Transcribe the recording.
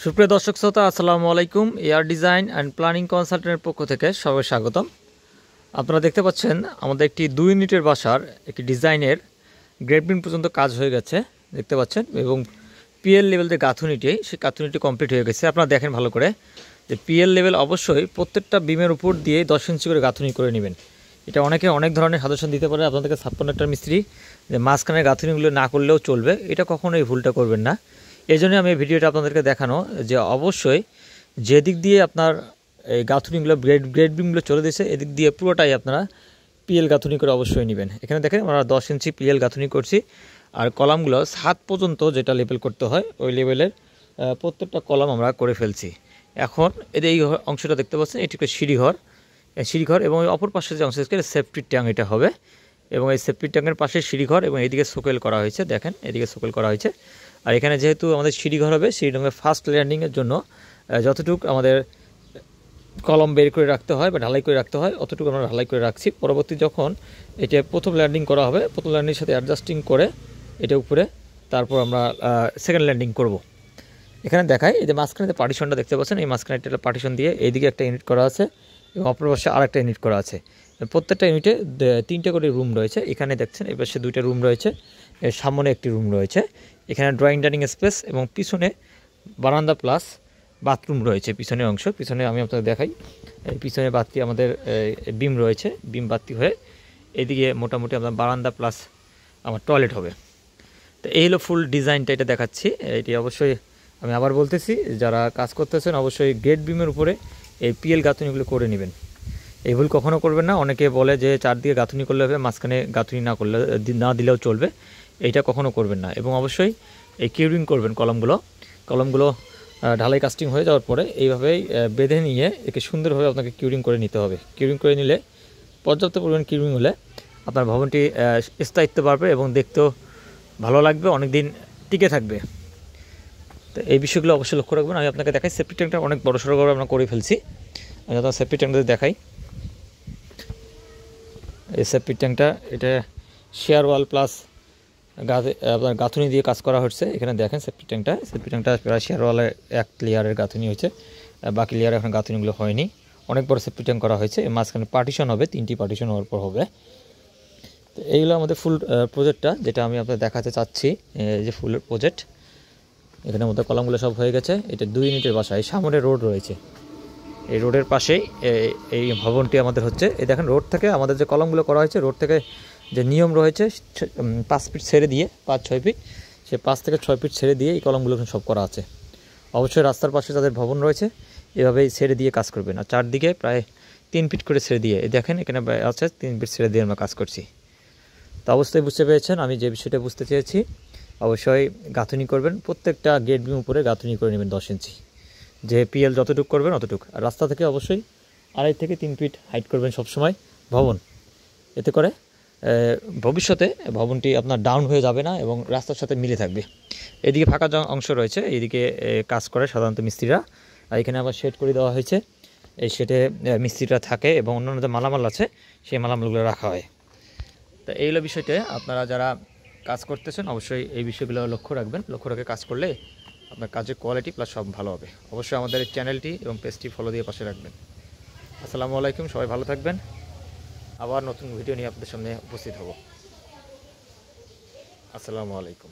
সুপ্রিয় দর্শক শ্রোতা, আসসালামু আলাইকুম। এয়ার ডিজাইন অ্যান্ড প্ল্যানিং কনসালটেন্টের পক্ষ থেকে সবাই স্বাগতম। আপনারা দেখতে পাচ্ছেন আমাদের একটি 2 ইউনিটের বাসার একটি ডিজাইনের গ্রেড বিম পর্যন্ত কাজ হয়ে গেছে দেখতে পাচ্ছেন, এবং পিএল লেভেল যে গাঁথুনিটি সেই গাঁথুনিটি কমপ্লিট হয়ে গেছে। আপনারা দেখেন ভালো করে যে পিএল লেভেল অবশ্যই প্রত্যেকটা বিমের উপর দিয়ে 10 ইঞ্চি করে গাঁথুনি করে নেবেন। এটা অনেকে অনেক ধরনের সাজেশন দিতে পারে আপনাদেরকে 56 মিস্ত্রি যে মাঝখানের গাঁথুনিগুলো না করলেও চলবে, এটা কখনোই ভুলটা করবেন না। এই জন্যই আমি এই ভিডিওটা আপনাদেরকে দেখানো যে অবশ্যই যেদিক দিয়ে আপনার এই গাঁথুনিগুলো গ্রেড বিমগুলো চলে দিয়েছে এদিক দিয়ে পুরোটাই আপনারা পিএল গাঁথুনি করে অবশ্যই নেবেন। এখানে দেখেন আমরা 10 ইঞ্চি পিএল গাঁথুনি করছি, আর কলামগুলো 7 পর্যন্ত যেটা লেভেল করতে হয় ওই লেভেলের প্রত্যেকটা কলাম আমরা করে ফেলছি। এখন এদের এই অংশটা দেখতে পাচ্ছেন, এটি একটা সিঁড়িঘর এবং ওই অপর পাশে যে অংশ সেফটি ট্যাঙ্ক এটা হবে, এবং এই সেফটি ট্যাঙ্কের পাশে সিঁড়িঘর এবং এইদিকে সোকেল করা হয়েছে। দেখেন এদিকে সোকেল করা হয়েছে। আর এখানে যেহেতু আমাদের সিঁড়িঘর হবে, সিঁড়িঘরের ফার্স্ট ল্যান্ডিংয়ের জন্য যতটুকু আমাদের কলম বের করে রাখতে হয় বা ঢালাই করে রাখতে হয় অতটুকু আমরা ঢালাই করে রাখছি। পরবর্তী যখন এটা প্রথম ল্যান্ডিং করা হবে, প্রথম ল্যান্ডিংয়ের সাথে অ্যাডজাস্টিং করে এটা উপরে তারপর আমরা সেকেন্ড ল্যান্ডিং করব। এখানে দেখায় এই যে মাঝখানে যে পার্টিশনটা দেখতে পাচ্ছেন, এই মাঝখানে একটা পার্টিশন দিয়ে এইদিকে একটা ইউনিট করা আছে এবং অপর পাশে আরেকটা ইউনিট করা আছে। প্রত্যেকটা ইউনিটে 3টে করে রুম রয়েছে। এখানে দেখছেন এই পাশে 2টা রুম রয়েছে, এর সামনে একটি রুম রয়েছে। এখানে ড্রয়িং ডাইনিং স্পেস এবং পিছনে বারান্দা প্লাস বাথরুম রয়েছে। পিছনের অংশ পিছনে আমি আপনাদের দেখাই, এই পিছনে বাতি আমাদের বিম রয়েছে, বিম বাতি হয়ে এদিকে মোটামুটি আপনার বারান্দা প্লাস আমার টয়লেট হবে। তো এই হলো ফুল ডিজাইনটা, এটা দেখাচ্ছি। এটি অবশ্যই আমি আবার বলতেছি, যারা কাজ করতেছেন অবশ্যই গ্রেড বিমের উপরে এই পিএল গাঁথুনিগুলো করে নেবেন। এই ভুল কখনও করবেন না। অনেকে বলে যে চারদিকে গাঁথুনি করলে হবে, মাঝখানে গাঁথুনি না দিলেও চলবে, এইটা কখনও করবেন না। এবং অবশ্যই এই কিউরিং করবেন কলমগুলো ঢালাই কাস্টিং হয়ে যাওয়ার পরে এইভাবেই বেঁধে নিয়ে একে সুন্দরভাবে আপনাকে কিউরিং করে নিতে হবে। কিউরিং করে নিলে পর্যাপ্ত পরিমাণ কিউরিং হলে আপনার ভবনটি স্থায়িত্ব বাড়বে এবং দেখতেও ভালো লাগবে, অনেক দিন টিকে থাকবে। তো এই বিষয়গুলো অবশ্যই লক্ষ্য রাখবেন। আমি আপনাকে দেখাই সেফটি ট্যাঙ্কটা অনেক বড় সড়ো করে আমরা করে ফেলছি। আমি আপনার সেফটি ট্যাঙ্কটা দেখাই। এই সেফটি ট্যাঙ্কটা এটা শেয়ার ওয়াল প্লাস আপনার গাঁথুনি দিয়ে কাজ করা হচ্ছে। এখানে দেখেন সেফটি ট্যাঙ্কটা প্রায় শেয়ার ওয়ালে 1 লেয়ারের গাঁথুনি হয়েছে, বাকি লেয়ারে এখন গাঁথুনিগুলো হয়নি। অনেক বড় সেফটি ট্যাঙ্ক করা হয়েছে। মাঝখানে পার্টিশন হবে, 3টি পার্টিশন হওয়ার পর হবে। তো এইগুলো আমাদের ফুল প্রজেক্টটা, যেটা আমি আপনাদের দেখাতে চাচ্ছি। এই যে ফুল প্রজেক্ট, এখানে মধ্যে কলামগুলো সব হয়ে গেছে। এটা 2 ইউনিটের বাসা, এই সামনে রোড রয়েছে, এই রোডের পাশেই এই ভবনটি আমাদের হচ্ছে। এই দেখেন রোড থেকে আমাদের যে কলমগুলো করা হয়েছে, রোড থেকে যে নিয়ম রয়েছে 5 ফিট ছেড়ে দিয়ে 5-6 ফিট, সে 5 থেকে 6 ফিট ছেড়ে দিয়ে এই কলমগুলো সব করা আছে। অবশ্যই রাস্তার পাশে যাদের ভবন রয়েছে এভাবেই ছেড়ে দিয়ে কাজ করবেন। আর চারদিকে প্রায় 3 ফিট করে ছেড়ে দিয়ে, দেখেন এখানে আছে 3 ফিট ছেড়ে দিয়ে আমরা কাজ করছি। তো অবশ্যই বুঝতে পেরেছেন আমি যে বিষয়টা বুঝতে চেয়েছি। অবশ্যই গাঁথুনি করবেন, প্রত্যেকটা গেট বিম উপরে গাঁথুনি করে নেবেন 10 ইঞ্চি, যে পিএল যতটুকু করবেন অতটুকু। আর রাস্তা থেকে অবশ্যই 2.5 থেকে 3 ফিট হাইট করবেন সবসময় ভবন, এতে করে ভবিষ্যতে ভবনটি আপনার ডাউন হয়ে যাবে না এবং রাস্তার সাথে মিলে থাকবে। এদিকে ফাঁকা অংশ রয়েছে, এইদিকে কাজ করে সাধারণত মিস্ত্রিরা, আর এখানে আবার শেড করে দেওয়া হয়েছে। এই শেডে মিস্ত্রিরা থাকে এবং অন্যান্য যে মালামাল আছে সেই মালামালগুলো রাখা হয়। তো এই হলো বিষয়টা। আপনারা যারা কাজ করতেছেন অবশ্যই এই বিষয়গুলো লক্ষ্য রাখবেন। লক্ষ্য রেখে কাজ করলে আপনার কাজের কোয়ালিটি প্লাস সব ভালো হবে। অবশ্যই আমাদের এই চ্যানেলটি এবং পেজটি ফলো দিয়ে পাশে রাখবেন। আসসালামু আলাইকুম, সবাই ভালো থাকবেন। আবার নতুন ভিডিও নিয়ে আপনাদের সামনে উপস্থিত হব। আসসালামু আলাইকুম।